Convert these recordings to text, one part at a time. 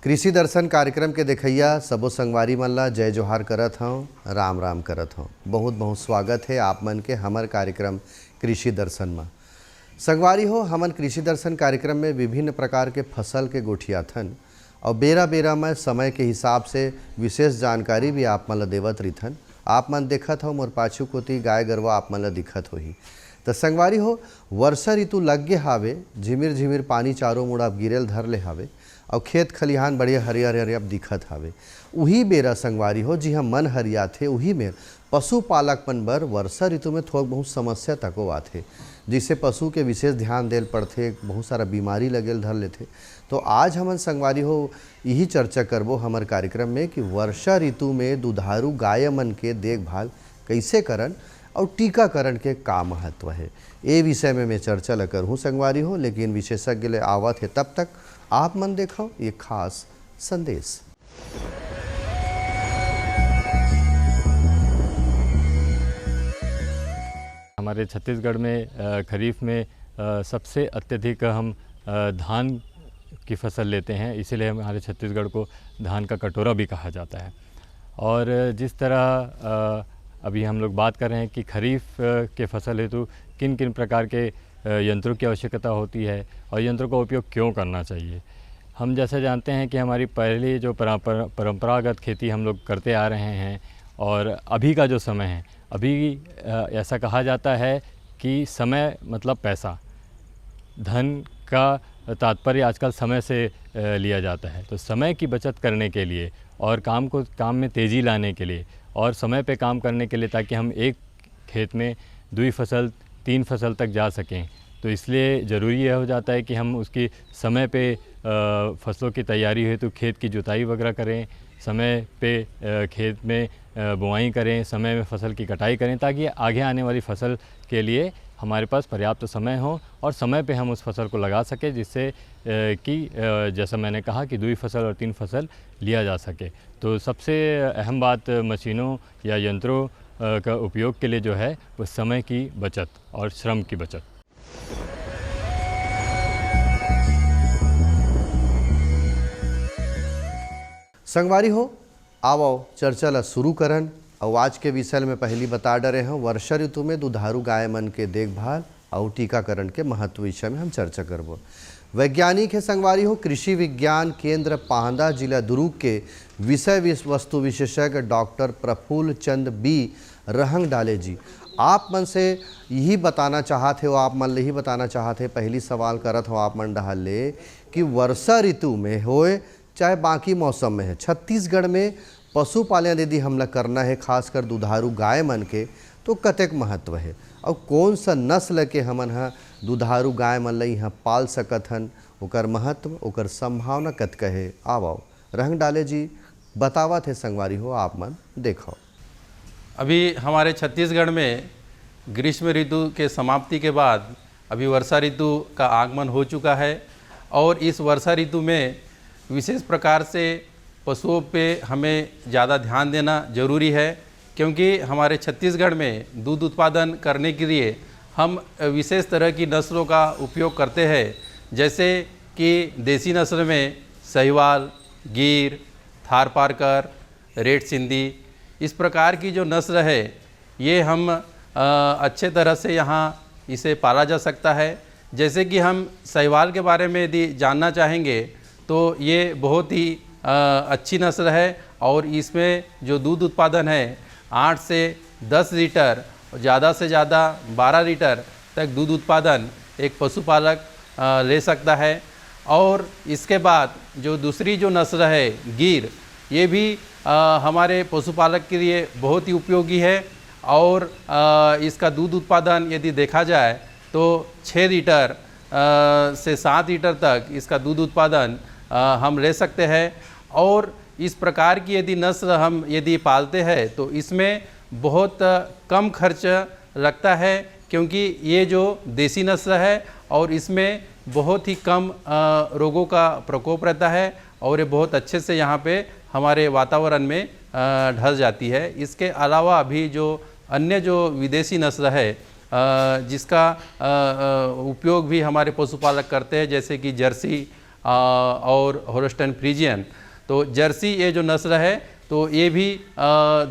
कृषि दर्शन कार्यक्रम के देखैया सबो संगवारी मन ला जय जोहार करत हूँ, राम राम करत हूँ। बहुत बहुत स्वागत है आप मन के हमर कार्यक्रम कृषि दर्शन में। संगवारी हो, हमन कृषि दर्शन कार्यक्रम में विभिन्न प्रकार के फसल के गोठियाथन और बेरा बेरा में समय के हिसाब से विशेष जानकारी भी आप मन ला देवत रहिथन। आप मन देखत हो मोर पाछू कोती गाय गरवा आप मन ला दिखत होही। तो संगवारी हो, वर्षा ऋतु लगे हावे, झिमिर झिमिर पानी चारों मुड़ अब गिरेल धर ले हावे और खेत खलिहान बढ़िया हरियर हरियर दिखत हावे। उही बेरा संगवारी हो जी हम मन हरिया थे, उही में पशुपालक मन बर वर्षा ऋतु में थोड़ा बहुत समस्या तको आथे, जिससे पशु के विशेष ध्यान देल पड़थे, बहुत सारा बीमारी लगेल धर लेथे। तो आज हमन संगवारी हो यही चर्चा करबो हमर कार्यक्रम में कि वर्षा ऋतु में दुधारू गाय मन के देखभाल कैसे करन और टीकाकरण के का महत्व है, ये विषय में मैं चर्चा ल करहूँ संगवारी हो। लेकिन विशेषज्ञ ले आवत है, तब तक आप मन देखो ये खास संदेश। हमारे छत्तीसगढ़ में खरीफ में सबसे अत्यधिक हम धान की फसल लेते हैं, इसीलिए हमारे छत्तीसगढ़ को धान का कटोरा भी कहा जाता है। और जिस तरह अभी हम लोग बात कर रहे हैं कि खरीफ के फसल हेतु किन किन प्रकार के यंत्रों की आवश्यकता होती है और यंत्रों का उपयोग क्यों करना चाहिए। हम जैसे जानते हैं कि हमारी पहली जो परंपरागत खेती हम लोग करते आ रहे हैं और अभी का जो समय है, अभी ऐसा कहा जाता है कि समय मतलब पैसा, धन का तात्पर्य आजकल समय से लिया जाता है। तो समय की बचत करने के लिए और काम में तेज़ी लाने के लिए और समय पे काम करने के लिए, ताकि हम एक खेत में 2 फसल 3 फसल तक जा सकें, तो इसलिए ज़रूरी यह हो जाता है कि हम उसकी समय पे फसलों की तैयारी हो तो खेत की जुताई वगैरह करें, समय पे खेत में बुआई करें, समय में फसल की कटाई करें, ताकि आगे आने वाली फसल के लिए हमारे पास पर्याप्त समय हो और समय पे हम उस फसल को लगा सकें, जिससे कि जैसा मैंने कहा कि 2 फसल और 3 फसल लिया जा सके। तो सबसे अहम बात मशीनों या यंत्रों का उपयोग के लिए जो है वो समय की बचत और श्रम की बचत। संगवारी हो, आओ चर्चा ला शुरू करन। और आज के विषय में पहली बता डरे हैं वर्षा ऋतु में दुधारू गाय मन के देखभाल और टीकाकरण के महत्व विषय में हम चर्चा करबो। वैज्ञानिक है संगवारी हो, कृषि विज्ञान केंद्र पाहंदा जिला दुर्ग के विषय वस्तु विशेषज्ञ डॉक्टर प्रफुल्ल चंद बी रहंगडाले जी आप मन से यही बताना चाहते हो, आप मन ले ही बताना चाहते, पहली सवाल करत हो आप मन डहाल ले कि वर्षा ऋतु में होए चाहे बाकी मौसम में है, छत्तीसगढ़ में पशुपालन यदि हमला करना है, खासकर दुधारू गाय मन के, तो कतेक महत्व है और कौन सा नस्ल के हमन ह दुधारू गाय मन ला यहाँ पाल सकत हन, ओकर महत्व ओकर संभावना कतक है। आओ रहंगडाले जी बतावत है संगवारी हो, आप मन देखो। अभी हमारे छत्तीसगढ़ में ग्रीष्म ऋतु के समाप्ति के बाद अभी वर्षा ऋतु का आगमन हो चुका है और इस वर्षा ऋतु में विशेष प्रकार से पशुओं पे हमें ज़्यादा ध्यान देना जरूरी है, क्योंकि हमारे छत्तीसगढ़ में दूध उत्पादन करने के लिए हम विशेष तरह की नस्लों का उपयोग करते हैं, जैसे कि देसी नस्ल में साहिवाल, गिर, थारपारकर, रेड सिंधी, इस प्रकार की जो नस्ल है ये हम अच्छे तरह से यहाँ इसे पाला जा सकता है। जैसे कि हम साहिवाल के बारे में यदि जानना चाहेंगे तो ये बहुत ही अच्छी नस्ल है और इसमें जो दूध उत्पादन है 8 से 10 लीटर और ज़्यादा से ज़्यादा 12 लीटर तक दूध उत्पादन एक पशुपालक ले सकता है। और इसके बाद जो दूसरी जो नस्ल है गिर, ये भी हमारे पशुपालक के लिए बहुत ही उपयोगी है और इसका दूध उत्पादन यदि देखा जाए तो 6 लीटर से 7 लीटर तक इसका दूध उत्पादन हम ले सकते हैं। और इस प्रकार की यदि नस्ल हम यदि पालते हैं तो इसमें बहुत कम खर्च लगता है, क्योंकि ये जो देसी नस्ल है और इसमें बहुत ही कम रोगों का प्रकोप रहता है और ये बहुत अच्छे से यहाँ पे हमारे वातावरण में ढल जाती है। इसके अलावा अभी जो अन्य जो विदेशी नस्ल है जिसका उपयोग भी हमारे पशुपालक करते हैं, जैसे कि जर्सी और होल्स्टाइन फ्रीजियन। तो जर्सी ये जो नस्ल है तो ये भी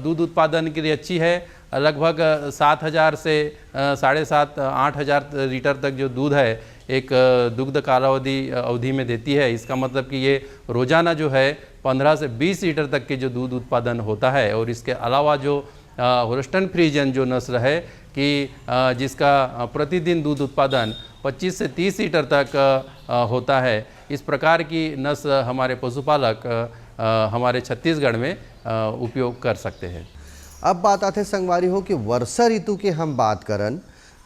दूध उत्पादन के लिए अच्छी है। लगभग 7,000 से 7,500-8,000 लीटर तक जो दूध है एक दुग्ध कालावधि अवधि में देती है। इसका मतलब कि ये रोज़ाना जो है 15 से 20 लीटर तक के जो दूध उत्पादन होता है। और इसके अलावा जो होल्स्टाइन फ्रीजियन जो नस्ल है कि जिसका प्रतिदिन दूध उत्पादन 25 से 30 लीटर तक होता है, इस प्रकार की नस्ल हमारे पशुपालक हमारे छत्तीसगढ़ में उपयोग कर सकते हैं। अब बात आते संगवारी हो कि वर्षा ऋतु के हम बात करन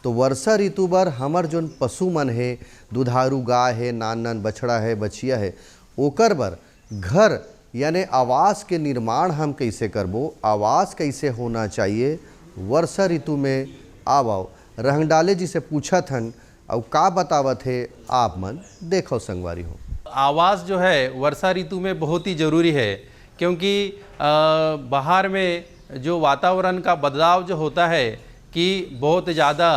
तो वर्षा ऋतु बर हमर जोन पशु मन है, दुधारू गाय है, नान नान बछड़ा है, बछिया है, ओकर बर घर यानी आवास के निर्माण हम कैसे करबो, आवास कैसे होना चाहिए वर्षा ऋतु में। आओ रहंगडाले जी से पूछत हन और का बतावत है आप मन देखो संगवारी हो। आवास जो है वर्षा ऋतु में बहुत ही ज़रूरी है, क्योंकि बाहर में जो वातावरण का बदलाव जो होता है कि बहुत ज़्यादा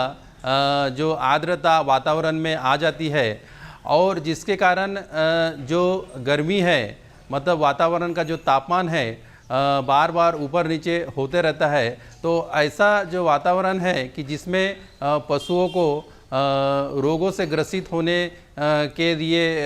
जो आर्द्रता वातावरण में आ जाती है और जिसके कारण जो गर्मी है मतलब वातावरण का जो तापमान है बार बार ऊपर नीचे होते रहता है। तो ऐसा जो वातावरण है कि जिसमें पशुओं को रोगों से ग्रसित होने के लिए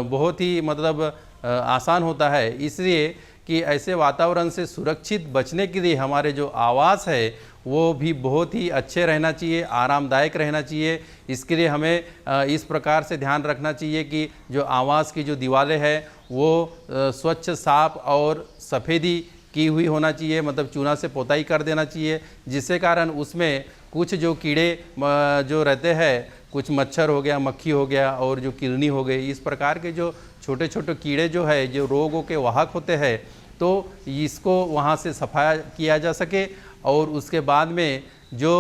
बहुत ही मतलब आसान होता है। इसलिए कि ऐसे वातावरण से सुरक्षित बचने के लिए हमारे जो आवास है वो भी बहुत ही अच्छे रहना चाहिए, आरामदायक रहना चाहिए। इसके लिए हमें इस प्रकार से ध्यान रखना चाहिए कि जो आवास की जो दीवारें हैं वो स्वच्छ, साफ और सफ़ेदी की हुई होना चाहिए, मतलब चूना से पोताई कर देना चाहिए, जिससे कारण उसमें कुछ जो कीड़े जो रहते हैं, कुछ मच्छर हो गया, मक्खी हो गया और जो किलनी हो गई, इस प्रकार के जो छोटे छोटे कीड़े जो है जो रोगों के वाहक होते हैं, तो इसको वहाँ से सफाया किया जा सके। और उसके बाद में जो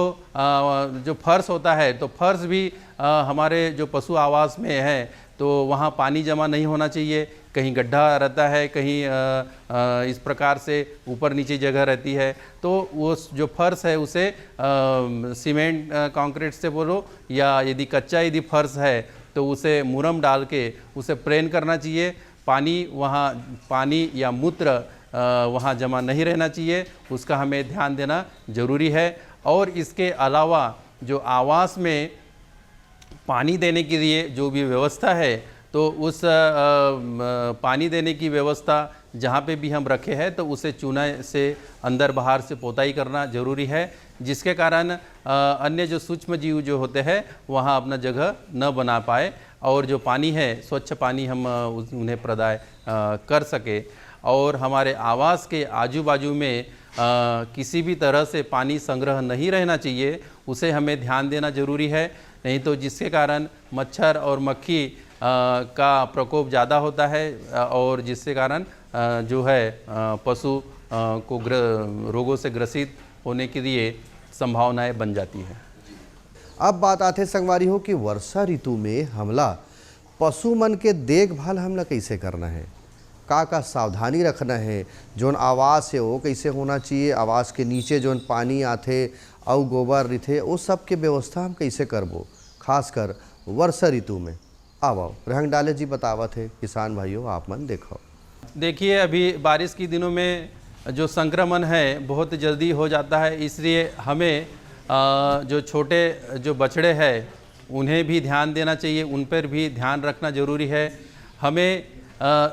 फर्श होता है तो फर्श भी हमारे जो पशु आवास में है तो वहाँ पानी जमा नहीं होना चाहिए। कहीं गड्ढा रहता है, कहीं इस प्रकार से ऊपर नीचे जगह रहती है, तो वो जो फर्श है उसे सीमेंट कंक्रीट से बोलो या यदि कच्चा यदि फर्श है तो उसे मुरम डाल के उसे प्लेन करना चाहिए। पानी या मूत्र वहाँ जमा नहीं रहना चाहिए, उसका हमें ध्यान देना जरूरी है। और इसके अलावा जो आवास में पानी देने के लिए जो भी व्यवस्था है तो उस पानी देने की व्यवस्था जहाँ पे भी हम रखे हैं तो उसे चूना से अंदर बाहर से पोताई करना जरूरी है, जिसके कारण अन्य जो सूक्ष्म जीव जो होते हैं वहाँ अपना जगह न बना पाए और जो पानी है स्वच्छ पानी हम उन्हें प्रदान कर सके। और हमारे आवास के आजू बाजू में किसी भी तरह से पानी संग्रह नहीं रहना चाहिए, उसे हमें ध्यान देना जरूरी है, नहीं तो जिसके कारण मच्छर और मक्खी का प्रकोप ज़्यादा होता है और जिसके कारण जो है पशु को रोगों से ग्रसित होने के लिए संभावनाएं बन जाती हैं। अब बात आते संगवारी हो कि वर्षा ऋतु में हमला पशु मन के देखभाल हमला कैसे करना है, का सावधानी रखना है, जोन आवास है वो कैसे होना चाहिए, आवास के नीचे जोन पानी आथे और गोबर रिथे वो सब के व्यवस्था हम कैसे करबो खासकर वर्षा ऋतु में। आओ रहंगडाले जी बतावत है किसान भाइयों आप मन देखो। देखिए अभी बारिश के दिनों में जो संक्रमण है बहुत जल्दी हो जाता है, इसलिए हमें जो छोटे जो बछड़े हैं उन्हें भी ध्यान देना चाहिए, उन पर भी ध्यान रखना ज़रूरी है। हमें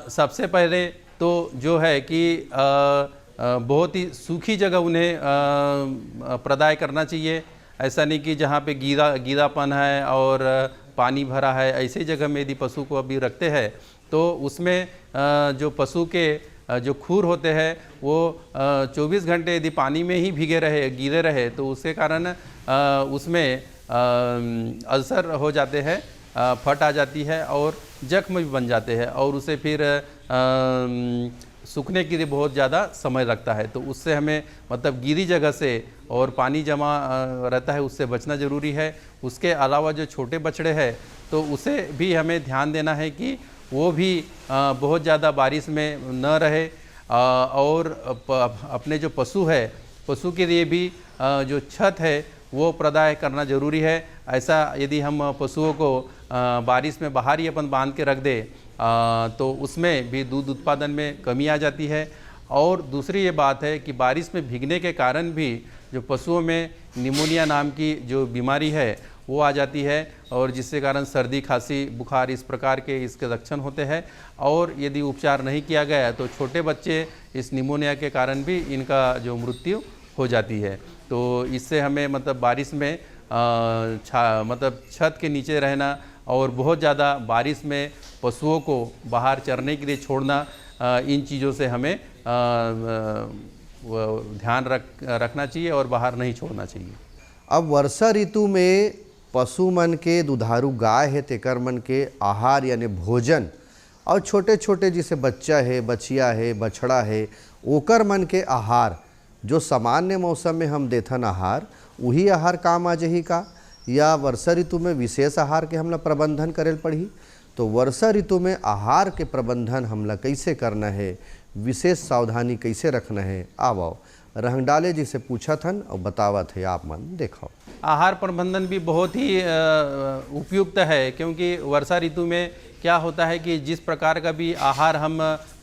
सबसे पहले तो जो है कि बहुत ही सूखी जगह उन्हें प्रदान करना चाहिए। ऐसा नहीं कि जहाँ पे गीलापन है और पानी भरा है, ऐसी जगह में यदि पशु को अभी रखते हैं तो उसमें जो पशु के जो खूर होते हैं वो 24 घंटे यदि पानी में ही गीले रहे तो उसके कारण उसमें अल्सर हो जाते हैं, फट आ जाती है और जख्म भी बन जाते हैं और उसे फिर सूखने के लिए बहुत ज़्यादा समय लगता है। तो उससे हमें मतलब गीली जगह से और पानी जमा रहता है उससे बचना ज़रूरी है। उसके अलावा जो छोटे बछड़े हैं तो उसे भी हमें ध्यान देना है कि वो भी बहुत ज़्यादा बारिश में न रहे और अपने जो पशु के लिए भी जो छत है वो प्रदान करना जरूरी है। ऐसा यदि हम पशुओं को बारिश में बाहर ही अपन बांध के रख दे तो उसमें भी दूध उत्पादन में कमी आ जाती है। और दूसरी ये बात है कि बारिश में भीगने के कारण भी जो पशुओं में निमोनिया नाम की जो बीमारी है वो आ जाती है, और जिसके कारण सर्दी, खांसी, बुखार इस प्रकार के इसके लक्षण होते हैं। और यदि उपचार नहीं किया गया तो छोटे बच्चे इस निमोनिया के कारण भी इनका जो मृत्यु हो जाती है। तो इससे हमें मतलब बारिश में मतलब छत के नीचे रहना और बहुत ज़्यादा बारिश में पशुओं को बाहर चरने के लिए छोड़ना, इन चीज़ों से हमें ध्यान रखना चाहिए और बाहर नहीं छोड़ना चाहिए। अब वर्षा ऋतु में पशु मन के, दुधारू गाय है तेकर मन के आहार यानी भोजन, और छोटे छोटे जैसे बच्चा है, बछिया है, बछड़ा है, ओकर मन के आहार जो सामान्य मौसम में हम देथन आहार, वही आहार काम आ जही का, या वर्षा ऋतु में विशेष आहार के हमला प्रबंधन करेल पड़ही? तो वर्षा ऋतु में आहार के प्रबंधन हमला कैसे करना है, विशेष सावधानी कैसे रखना है, आओ रहंगडाले जी से पूछा थन और बतावत है आप मन देखो। आहार प्रबंधन भी बहुत ही उपयुक्त है, क्योंकि वर्षा ऋतु में क्या होता है कि जिस प्रकार का भी आहार हम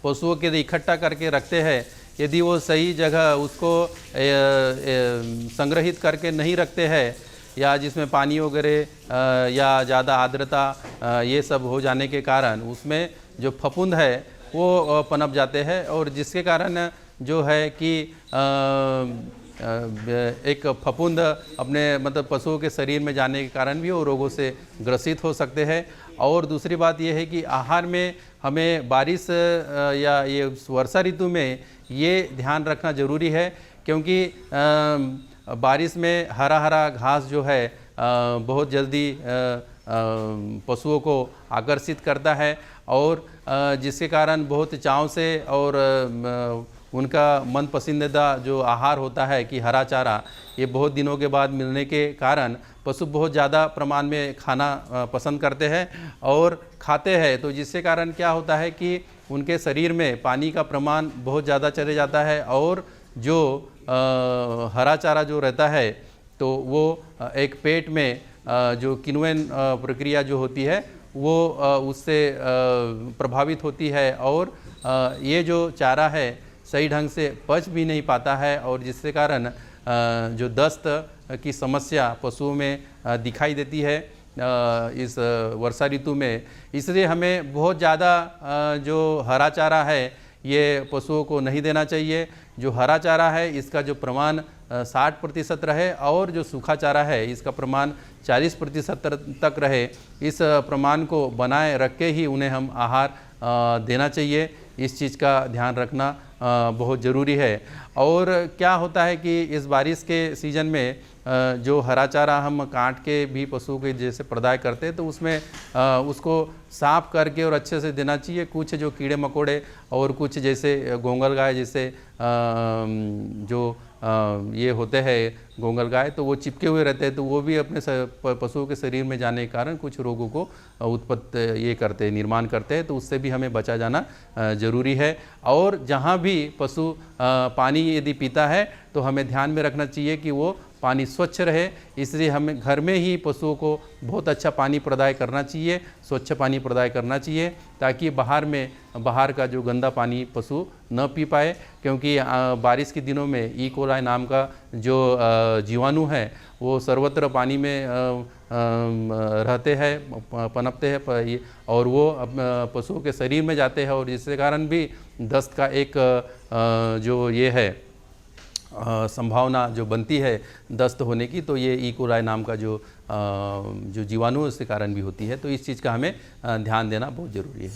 पशुओं के लिए इकट्ठा करके रखते हैं, यदि वो सही जगह उसको संग्रहित करके नहीं रखते हैं, या जिसमें पानी वगैरह या ज़्यादा आर्द्रता ये सब हो जाने के कारण उसमें जो फफूंद है वो पनप जाते हैं, और जिसके कारण जो है कि एक फफूंद अपने मतलब पशुओं के शरीर में जाने के कारण भी वो रोगों से ग्रसित हो सकते हैं। और दूसरी बात यह है कि आहार में हमें बारिश या ये वर्षा ऋतु में ये ध्यान रखना ज़रूरी है, क्योंकि बारिश में हरा हरा घास जो है बहुत जल्दी पशुओं को आकर्षित करता है, और जिसके कारण बहुत चाव से और उनका मन पसंदीदा जो आहार होता है कि हरा चारा, ये बहुत दिनों के बाद मिलने के कारण पशु बहुत ज़्यादा प्रमाण में खाना पसंद करते हैं और खाते हैं। तो जिसके कारण क्या होता है कि उनके शरीर में पानी का प्रमाण बहुत ज़्यादा चले जाता है, और जो हरा चारा जो रहता है तो वो एक पेट में जो किण्वन प्रक्रिया जो होती है वो उससे प्रभावित होती है, और ये जो चारा है सही ढंग से पच भी नहीं पाता है, और जिसके कारण जो दस्त की समस्या पशुओं में दिखाई देती है इस वर्षा ऋतु में। इसलिए हमें बहुत ज़्यादा जो हरा चारा है ये पशुओं को नहीं देना चाहिए। जो हरा चारा है इसका जो प्रमाण 60% रहे, और जो सूखा चारा है इसका प्रमाण 40% तक रहे। इस प्रमाण को बनाए रख के ही उन्हें हम आहार देना चाहिए। इस चीज़ का ध्यान रखना बहुत ज़रूरी है। और क्या होता है कि इस बारिश के सीज़न में जो हरा चारा हम काट के भी पशुओं के जैसे प्रदाय करते हैं, तो उसमें उसको साफ करके और अच्छे से देना चाहिए। कुछ जो कीड़े मकोड़े और कुछ जैसे गोंगल गाय जैसे जो ये होते हैं गोंगल गाय, तो वो चिपके हुए रहते हैं, तो वो भी अपने पशुओं के शरीर में जाने के कारण कुछ रोगों को ये करते हैं, निर्माण करते हैं। तो उससे भी हमें बचा जाना ज़रूरी है। और जहाँ भी पशु पानी यदि पीता है तो हमें ध्यान में रखना चाहिए कि वो पानी स्वच्छ रहे। इसलिए हमें घर में ही पशुओं को बहुत अच्छा पानी प्रदाय करना चाहिए, स्वच्छ पानी प्रदाय करना चाहिए, ताकि बाहर का जो गंदा पानी पशु न पी पाए। क्योंकि बारिश के दिनों में ई कोलाई नाम का जो जीवाणु है वो सर्वत्र पानी में रहते हैं, पनपते हैं, और वो पशुओं के शरीर में जाते हैं, और जिसके कारण भी दस्त का एक जो ये है संभावना जो बनती है दस्त होने की, तो ये ई कोलाई नाम का जो जीवाणु उसके कारण भी होती है। तो इस चीज़ का हमें ध्यान देना बहुत ज़रूरी है।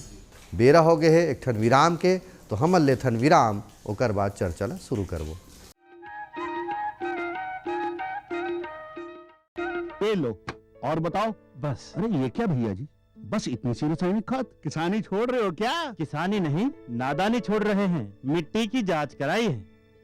बेरा हो गए है एक ठन विराम के, तो हम लेथन विराम, ओकर बाद चर्चा ला शुरू करबो। ये लो और बताओ। बस। अरे ये क्या भैया जी, बस इतनी सी रासायनिक खाद? किसानी छोड़ रहे हो क्या? किसानी नहीं, नादानी छोड़ रहे हैं। मिट्टी की जांच कराई है।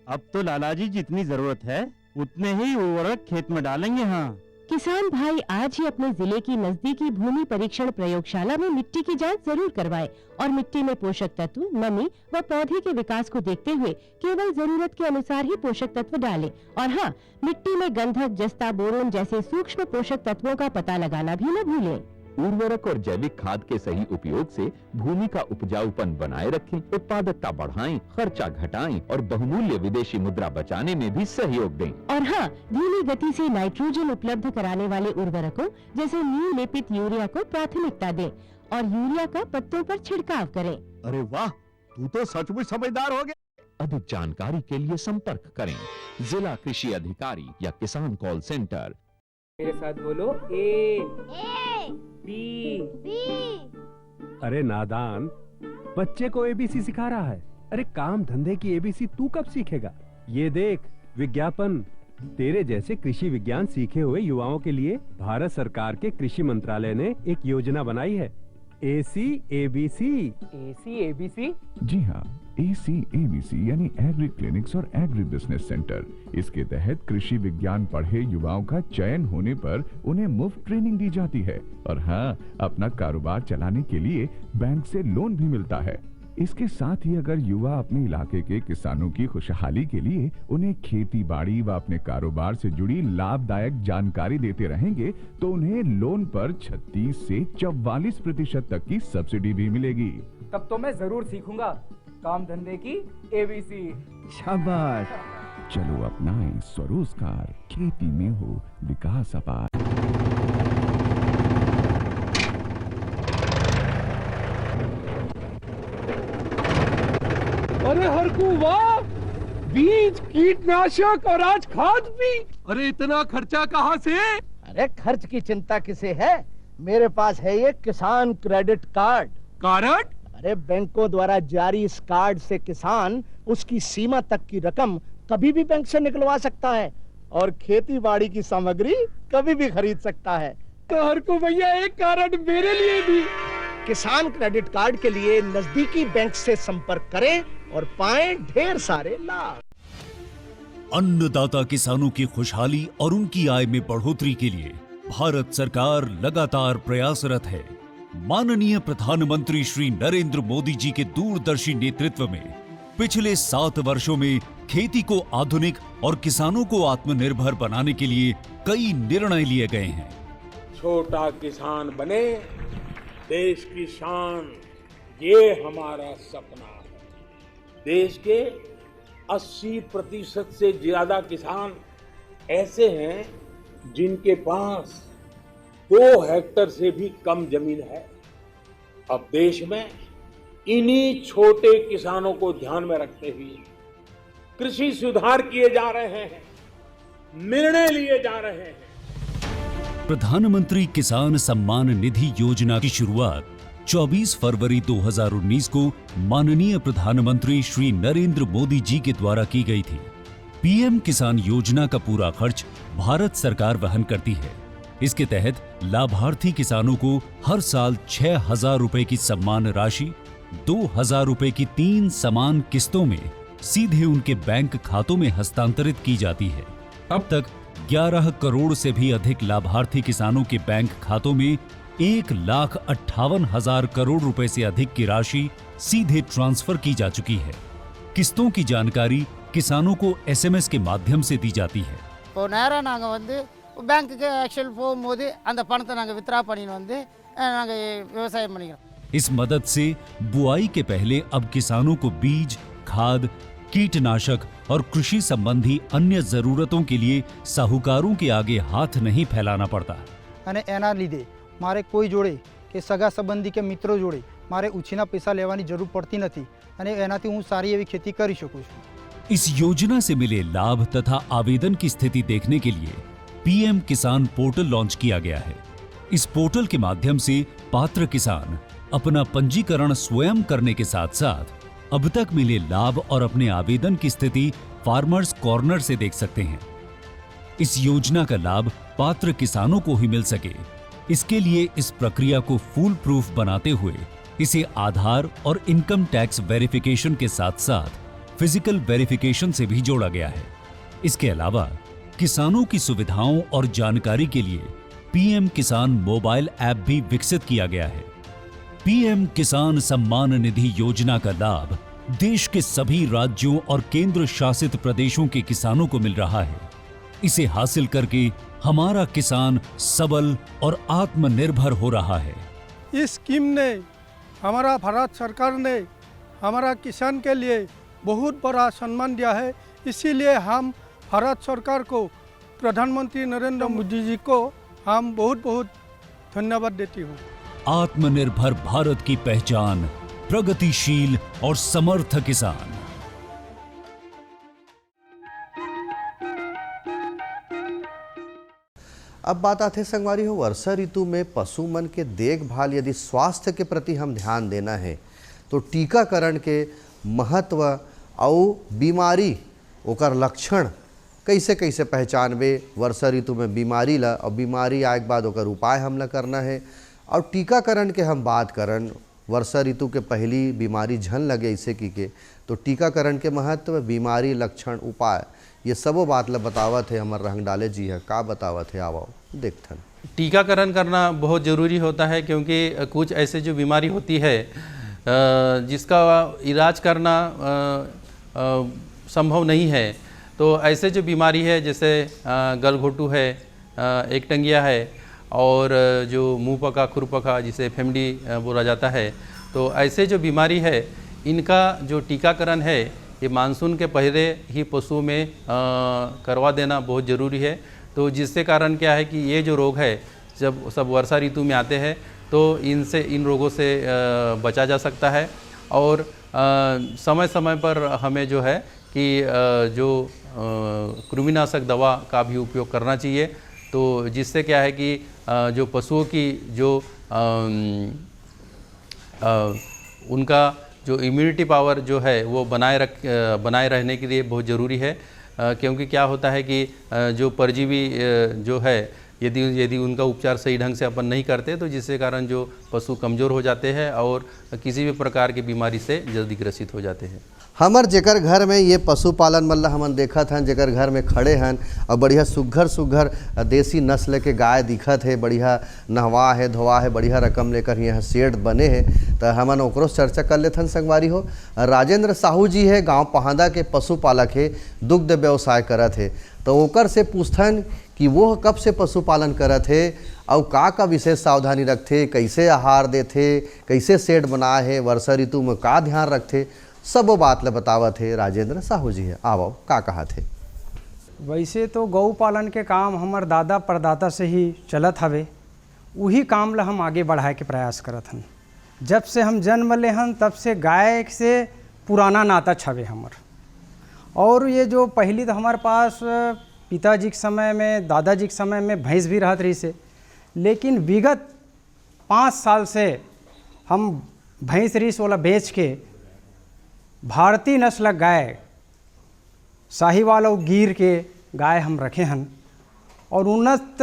अब तो लालाजी जितनी जरूरत है उतने ही उर्वरक खेत में डालेंगे। हाँ, किसान भाई आज ही अपने जिले की नजदीकी भूमि परीक्षण प्रयोगशाला में मिट्टी की जांच जरूर करवाएं और मिट्टी में पोषक तत्व, नमी व पौधे के विकास को देखते हुए केवल जरूरत के अनुसार ही पोषक तत्व डालें। और हाँ, मिट्टी में गंधक, जस्ता, बोरोन जैसे सूक्ष्म पोषक तत्वों का पता लगाना भी न भूलें। उर्वरक और जैविक खाद के सही उपयोग से भूमि का उपजाऊपन बनाए रखें, उत्पादकता बढ़ाएं, खर्चा घटाएं और बहुमूल्य विदेशी मुद्रा बचाने में भी सहयोग दें। और हाँ, धीमी गति से नाइट्रोजन उपलब्ध कराने वाले उर्वरकों जैसे नीम लेपित यूरिया को प्राथमिकता दें और यूरिया का पत्तों पर छिड़काव करें। अरे वाह, तू तो सचमुच समझदार हो गया। अधिक जानकारी के लिए संपर्क करें जिला कृषि अधिकारी या किसान कॉल सेंटर। मेरे साथ बोलो ए बी। अरे नादान, बच्चे को एबीसी सिखा रहा है। अरे काम धंधे की एबीसी तू कब सीखेगा? ये देख विज्ञापन। तेरे जैसे कृषि विज्ञान सीखे हुए युवाओं के लिए भारत सरकार के कृषि मंत्रालय ने एक योजना बनाई है, ACABC। ACABC? जी हाँ, ACABC यानी एग्री क्लिनिक्स और एग्री बिजनेस सेंटर। इसके तहत कृषि विज्ञान पढ़े युवाओं का चयन होने पर उन्हें मुफ्त ट्रेनिंग दी जाती है और हाँ, अपना कारोबार चलाने के लिए बैंक से लोन भी मिलता है। इसके साथ ही अगर युवा अपने इलाके के किसानों की खुशहाली के लिए उन्हें खेती बाड़ी व अपने कारोबार से जुड़ी लाभदायक जानकारी देते रहेंगे तो उन्हें लोन पर 36 से 44% तक की सब्सिडी भी मिलेगी। तब तो मैं जरूर सीखूंगा काम धंधे की ABC। शाबाश, चलो अपनाएं स्वरोजगार, खेती में हो विकास अपार। अरे हरकू वाह, बीज, कीटनाशक और आज खाद भी। अरे इतना खर्चा कहाँ से? अरे खर्च की चिंता किसे है, मेरे पास है ये किसान क्रेडिट कार्ड। कार्ड? अरे बैंकों द्वारा जारी इस कार्ड से किसान उसकी सीमा तक की रकम कभी भी बैंक से निकलवा सकता है और खेती बाड़ी की सामग्री कभी भी खरीद सकता है। तो हरकू भैया एक कार्ड मेरे लिए भी। किसान क्रेडिट कार्ड के लिए नजदीकी बैंक से संपर्क करें और पाएं ढेर सारे लाभ। अन्नदाता किसानों की खुशहाली और उनकी आय में बढ़ोतरी के लिए भारत सरकार लगातार प्रयासरत है। माननीय प्रधानमंत्री श्री नरेंद्र मोदी जी के दूरदर्शी नेतृत्व में पिछले 7 वर्षों में खेती को आधुनिक और किसानों को आत्मनिर्भर बनाने के लिए कई निर्णय लिए गए हैं। छोटा किसान बने देश की शान, ये हमारा सपना है। देश के 80% से ज्यादा किसान ऐसे हैं जिनके पास 2 हेक्टेयर से भी कम जमीन है। अब देश में इन्हीं छोटे किसानों को ध्यान में रखते हुए कृषि सुधार किए जा रहे हैं, निर्णय लिए जा रहे हैं। प्रधानमंत्री किसान सम्मान निधि योजना की शुरुआत 24 फरवरी 2019 को माननीय प्रधानमंत्री श्री नरेंद्र मोदी जी के द्वारा की गई थी। पीएम किसान योजना का पूरा खर्च भारत सरकार वहन करती है। इसके तहत लाभार्थी किसानों को हर साल 6,000 रुपए की सम्मान राशि 2,000 रुपए की 3 समान किस्तों में सीधे उनके बैंक खातों में हस्तांतरित की जाती है। अब तक 11 करोड़ से भी अधिक लाभार्थी किसानों के बैंक खातों में 1,58,000 करोड़ रुपए से अधिक की राशि सीधे ट्रांसफर की जा चुकी है। किस्तों की जानकारी किसानों को SMS के माध्यम से दी जाती है। बैंक के एक्चुअल போகும்போது அந்த பணத்தை நாங்க வித்ரா பண்ணிட்டு வந்து நாங்க விவசாயம் பண்ணிக்கிறோம்। इस मदद से बुआई के पहले अब किसानों को बीज, खाद, कीटनाशक और कृषि संबंधी अन्य जरूरतों के लिए साहूकारों के आगे हाथ नहीं फैलाना पड़ता। અને એના લીધે મારે કોઈ જોડે કે સગા સંબંધી કે મિત્રો જોડે મારે ઉછીના પૈસા લેવાની જરૂર પડતી નથી અને એનાથી હું સારી એવી खेती કરી શકું છું। इस योजना से मिले लाभ तथा आवेदन की स्थिति देखने के लिए पीएम किसान पोर्टल लॉन्च किया गया है। इस पोर्टल के माध्यम से पात्र किसान अपना पंजीकरण स्वयं करने के साथ साथ अब तक मिले लाभ और अपने आवेदन की स्थिति फार्मर्स कॉर्नर से देख सकते हैं। इस योजना का लाभ पात्र किसानों को ही मिल सके, इसके लिए इस प्रक्रिया को फूल प्रूफ बनाते हुए इसे आधार और इनकम टैक्स वेरिफिकेशन के साथ साथ फिजिकल वेरिफिकेशन से भी जोड़ा गया है। इसके अलावा किसानों की सुविधाओं और जानकारी के लिए पीएम किसान मोबाइल ऐप भी विकसित किया गया है। पीएम किसान सम्मान निधि योजना का लाभ देश के सभी राज्यों और केंद्र शासित प्रदेशों के किसानों को मिल रहा है। इसे हासिल करके हमारा किसान सबल और आत्मनिर्भर हो रहा है। इस स्कीम ने, हमारा भारत सरकार ने हमारा किसान के लिए बहुत बड़ा सम्मान दिया है। इसीलिए हम भारत सरकार को, प्रधानमंत्री नरेंद्र मोदी जी को हम बहुत बहुत धन्यवाद देती हूँ। आत्मनिर्भर भारत की पहचान, प्रगतिशील और समर्थ किसान। अब बात आते संगवारी हो वर्षा ऋतु में पशु मन के देखभाल, यदि स्वास्थ्य के प्रति हम ध्यान देना है तो टीकाकरण के महत्व और बीमारी ओकर लक्षण कैसे कैसे पहचानबे, वर्षा ऋतु में बीमारी ला और बीमारी आए के बाद ओकर उपाय हमला करना है। और टीकाकरण के हम बात करन, वर्षा ऋतु के पहली बीमारी झन लगे इसे की तो टीकाकरण के महत्व, बीमारी, लक्षण, उपाय, ये सबो बात ला बतावत है हमार रंग डाले जी है। का बतावत है आओ देखथन। टीकाकरण करना बहुत ज़रूरी होता है क्योंकि कुछ ऐसे जो बीमारी होती है जिसका इलाज करना संभव नहीं है। तो ऐसे जो बीमारी है जैसे गलघोटू है, एकटंगिया है और जो मुंह पका, खुर पका जिसे एफएमडी बोला जाता है, तो ऐसे जो बीमारी है इनका जो टीकाकरण है ये मानसून के पहले ही पशुओं में करवा देना बहुत ज़रूरी है। तो जिससे कारण क्या है कि ये जो रोग है जब सब वर्षा ऋतु में आते हैं तो इन रोगों से बचा जा सकता है। और समय समय पर हमें जो है कि जो कृमिनाशक दवा का भी उपयोग करना चाहिए। तो जिससे क्या है कि जो पशुओं की जो उनका जो इम्यूनिटी पावर जो है वो बनाए रहने के लिए बहुत ज़रूरी है। क्योंकि क्या होता है कि जो परजीवी जो है यदि उनका उपचार सही ढंग से अपन नहीं करते तो जिससे कारण जो पशु कमज़ोर हो जाते हैं और किसी भी प्रकार की बीमारी से जल्दी ग्रसित हो जाते हैं। हमर जेकर घर में ये पशुपालन मतलब हमन देखत हन, जेकर घर में खड़े हन और बढ़िया सुघर देसी नस्ल के गाय दिखत है, बढ़िया नहवा है, धोवा है, बढ़िया रकम लेकर यहाँ शेड बने हैं। तो हमन ओकरो चर्चा कर लेथन संगवारी हो। राजेंद्र साहू जी है, गांव पहादा के पशुपालक है, दुग्ध व्यवसाय करत है। तो ओकर से पूछथन कि वो कब से पशुपालन करत है और का विशेष सावधानी रखते, कैसे आहार देते, कैसे शेड बनाए है, वर्षा ऋतु में का ध्यान रखते, सब बात ले बतावत है राजेंद्र साहू जी है। आओ का कहा थे। वैसे तो गौ पालन के काम हमार दादा परदादा से ही चलत हवे, वही काम ला हम आगे बढ़ाए के प्रयास करत हन। जब से हम जन्म ले हन तब से गाय से पुराना नाता छवे हमर। और ये जो पहली तो हमारे पास पिताजी के समय में, दादाजी के समय में भैंस भी रहत रही से, लेकिन विगत 5 साल से हम भैंस रीस वाला बेच के भारतीय नस्ल गाय, साहिवाल और गिर के गाय हम रखे हन और उन्नत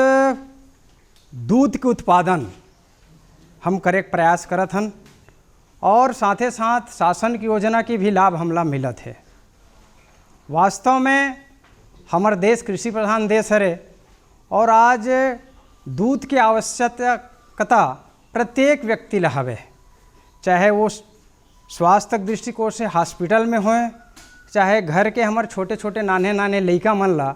दूध के उत्पादन हम करे के प्रयास करत हन। और साथे साथ शासन की योजना की भी लाभ हमला मिलत है। वास्तव में हमार देश कृषि प्रधान देश है और आज दूध की आवश्यकता प्रत्येक व्यक्ति ला हवे, चाहे वो स्वास्थ्य दृष्टिकोण से हॉस्पिटल में होए, चाहे घर के हमारे छोटे छोटे नाने लइका मन ला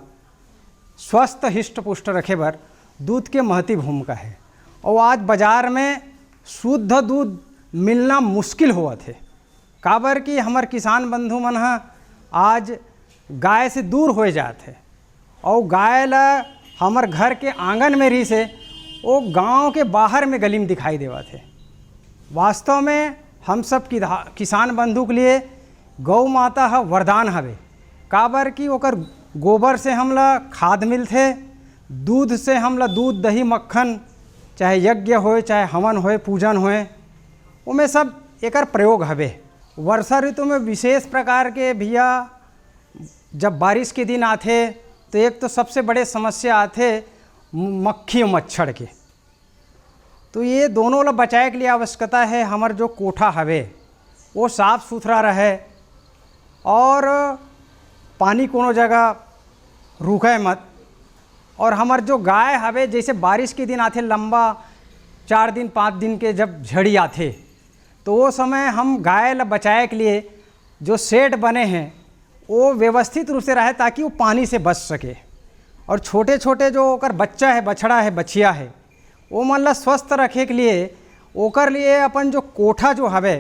स्वस्थ हिष्ट पुष्ट रखे बर दूध के महती भूमिका है। और आज बाजार में शुद्ध दूध मिलना मुश्किल हुआ थे, काबर कि हमारे किसान बंधु मन आज गाय से दूर हो जाते और गाय ला हमार घर के आंगन में रही से वो गांव के बाहर में गली में दिखाई देवा थे। वास्तव में हम सब किसान बंधु के लिए गौ माता है वरदान हवे, काबर कि ओकर गोबर से हमला खाद मिलते, दूध से हमला दूध दही मक्खन, चाहे यज्ञ होए, चाहे हवन होए, पूजन होए, उमें सब एकर प्रयोग हवे। वर्षा ऋतु में विशेष प्रकार के भैया जब बारिश के दिन आते तो एक तो सबसे बड़े समस्या आते मक्खी और मच्छर के। तो ये दोनों ला बचाए के लिए आवश्यकता है हमार जो कोठा हवे वो साफ़ सुथरा रहे और पानी कोनो जगह रुके मत। और हमार जो गाय हवे जैसे बारिश के दिन आते लंबा 4 दिन 5 दिन के जब झड़ी आते तो वो समय हम गाय ला बचाए के लिए जो शेड बने हैं वो व्यवस्थित रूप से रहे ताकि वो पानी से बच सके। और छोटे छोटे जो ओकर बच्चा है, बछड़ा है, बछिया है, वो मन ला स्वस्थ रखे के लिए ओकर लिए अपन जो कोठा जो हवे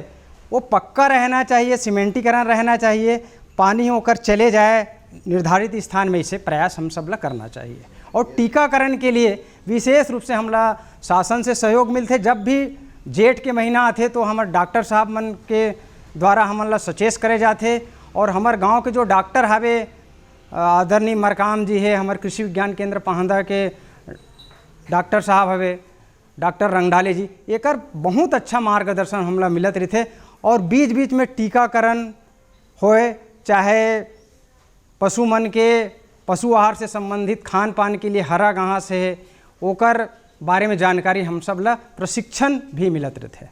वो पक्का रहना चाहिए, सीमेंटीकरण रहना चाहिए, पानी होकर चले जाए निर्धारित स्थान में, इसे प्रयास हम सब ला करना चाहिए। और टीकाकरण के लिए विशेष रूप से हमला शासन से सहयोग मिलते। जब भी जेठ के महीना आते तो हमारे डॉक्टर साहब मन के द्वारा हमन ला सचेत करे जाते। और हमारे गांव के जो डॉक्टर हवे आदरणीय मरकाम जी है, हमारे कृषि विज्ञान केंद्र पहांदा के डॉक्टर साहब हवे डॉक्टर रंगडाले जी, एकर बहुत अच्छा मार्गदर्शन हमला मिलत रहते। और बीच बीच में टीकाकरण होए, चाहे पशु मन के पशु आहार से संबंधित खान पान के लिए हरा घास है, ओकर बारे में जानकारी हम सब ला प्रशिक्षण भी मिलत रहते।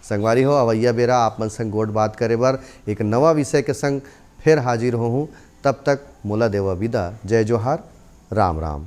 संगवारी हो अवैया बेरा आप मन संग गोट बात करे बर एक नवा विषय के संग फिर हाजिर हो हूँ। तब तक मोला देवा विदा। जय जोहार, राम राम।